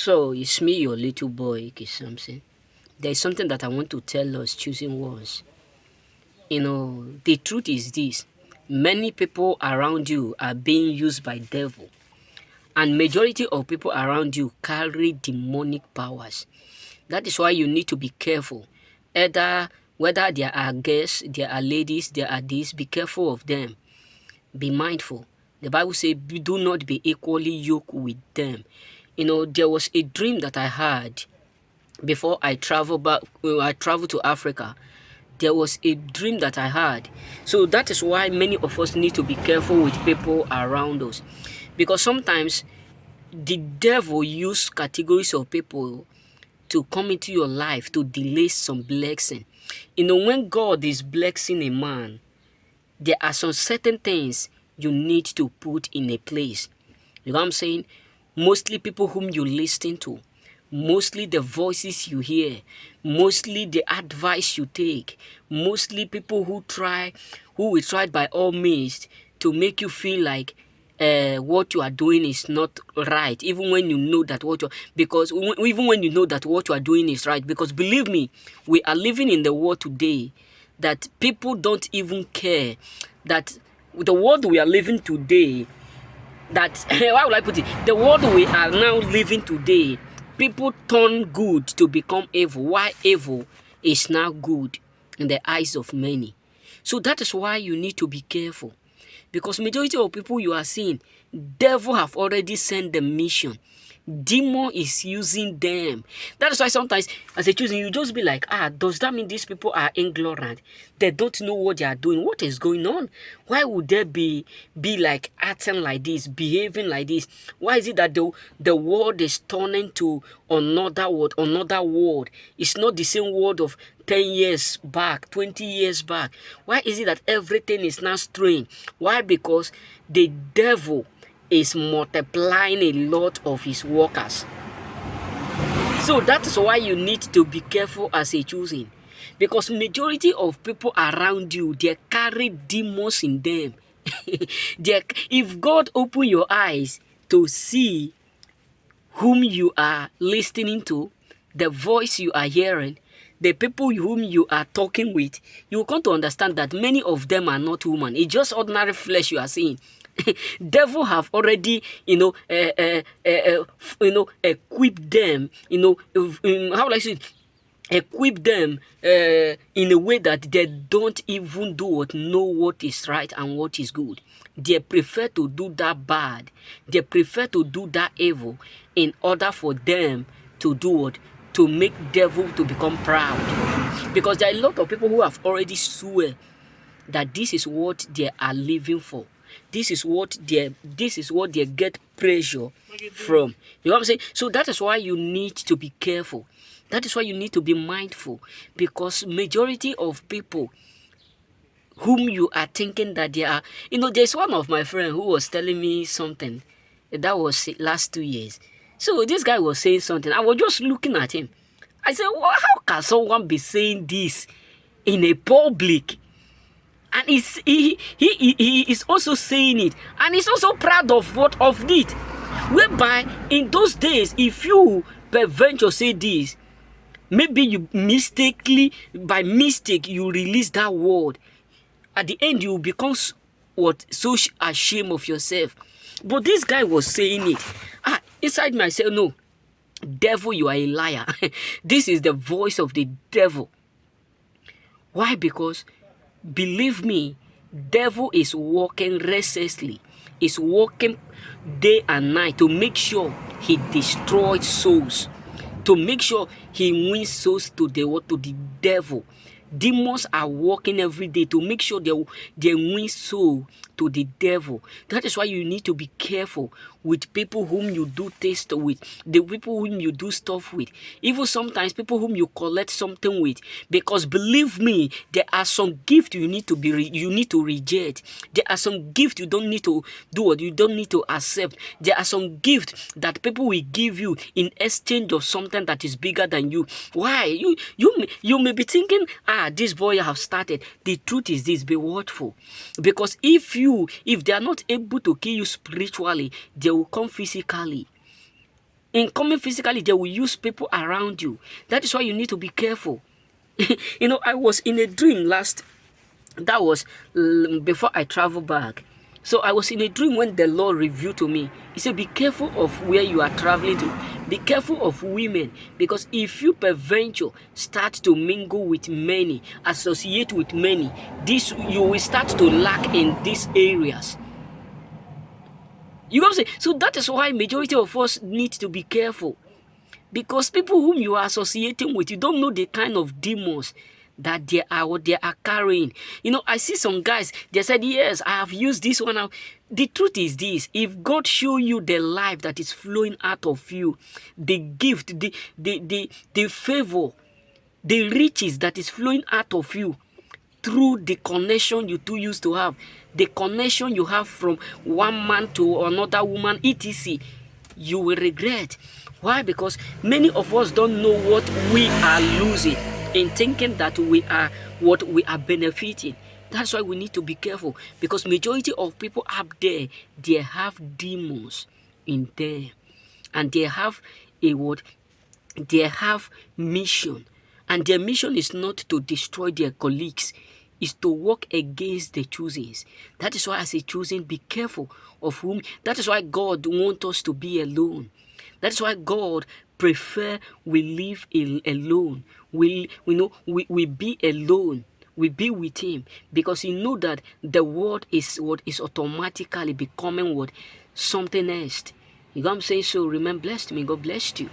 So it's me, your little boy, K. Samson. There's something that I want to tell us choosing words. The truth is this. Many people around you are being used by devil. And majority of people around you carry demonic powers. That is why you need to be careful. Whether there are girls, there are ladies, there are this, be careful of them. Be mindful. The Bible says, do not be equally yoked with them. There was a dream that I had before I traveled back. When I traveled to Africa, there was a dream that I had. So that is why many of us need to be careful with people around us, because sometimes the devil use categories of people to come into your life to delay some blessing. When God is blessing a man, there are some certain things you need to put in a place. You know what I'm saying? Mostly people whom you listen to, mostly the voices you hear, mostly the advice you take, mostly people who will try by all means to make you feel like what you are doing is not right, even when you know that even when you know that what you are doing is right. Because believe me, we are living in the world today that people don't even care. That the world we are living today, that how will I put it? The world we are now living today, people turn good to become evil. Why evil is now good in the eyes of many. So that is why you need to be careful. Because majority of people you are seeing, devil have already sent the mission. Demon is using them. That is why sometimes as a choosing, you just be like, does that mean these people are ignorant? They don't know what they are doing. What is going on? Why would they be like acting like this, behaving like this? Why is it that the world is turning to another world? It's not the same world of 10 years back, 20 years back. Why is it that everything is now strange? Why? Because the devil is multiplying a lot of his workers. So that is why you need to be careful as a choosing. Because majority of people around you, they carry demons in them. If God open your eyes to see whom you are listening to, the voice you are hearing, the people whom you are talking with, you will come to understand that many of them are not human. It's just ordinary flesh you are seeing. Devil have already, equipped them, how will I say it? Equip them in a way that they don't even know what is right and what is good. They prefer to do that bad. They prefer to do that evil in order for them to do what? To make devil to become proud. Because there are a lot of people who have already swear that this is what they are living for. This is what they get pressure from. You know what I'm saying? So that is why you need to be careful. That is why you need to be mindful. Because majority of people whom you are thinking that they are, there's one of my friends who was telling me something. That was last 2 years. So this guy was saying something. I was just looking at him. I said, well, how can someone be saying this in a public? And he is also saying it, and he's also proud of it. Whereby in those days, if you peradventure say this, maybe you by mistake, you release that word. At the end, you become so ashamed of yourself. But this guy was saying it. Inside myself, no, devil, you are a liar. This is the voice of the devil. Why? Because believe me, devil is working restlessly. Is working day and night to make sure he destroys souls, to make sure he wins souls to the devil. Demons are working every day to make sure they win soul to the devil. That is why you need to be careful with people whom you do taste with, the people whom you do stuff with, even sometimes people whom you collect something with. Because believe me, there are some gifts you need to reject. There are some gifts you don't need to do what you don't need to accept. There are some gifts that people will give you in exchange of something that is bigger than you. Why? You may be thinking, this boy have started. The truth is this: be watchful, because if they are not able to kill you spiritually, they will come physically. In coming physically, they will use people around you. That is why you need to be careful. I was in a dream that was before I traveled back. So I was in a dream when the Lord revealed to me. He said, be careful of where you are traveling to. Be careful of women. Because if you peradventure start to mingle with many, associate with many, you will start to lack in these areas. You know what I'm saying? So that is why majority of us need to be careful. Because people whom you are associating with, you don't know the kind of demons that they are carrying. I see some guys, they said, yes, I have used this one out. The truth is this: if God show you the life that is flowing out of you, the gift, the favor, the riches that is flowing out of you through the connection you two used to have, the connection you have from one man to another woman, etc., you will regret. Why? Because many of us don't know what we are losing in thinking that we are what we are benefiting. That's why we need to be careful, because majority of people up there, they have demons in them, and they have they have mission, and their mission is not to destroy their colleagues, is to work against the choosings. That is why as a choosing, be careful of whom. That is why God wants us to be alone. That is why God prefer we live alone. We be alone. We be with Him, because He know that the world is automatically becoming something else. You know what I'm saying? So remain blessed. May God bless you.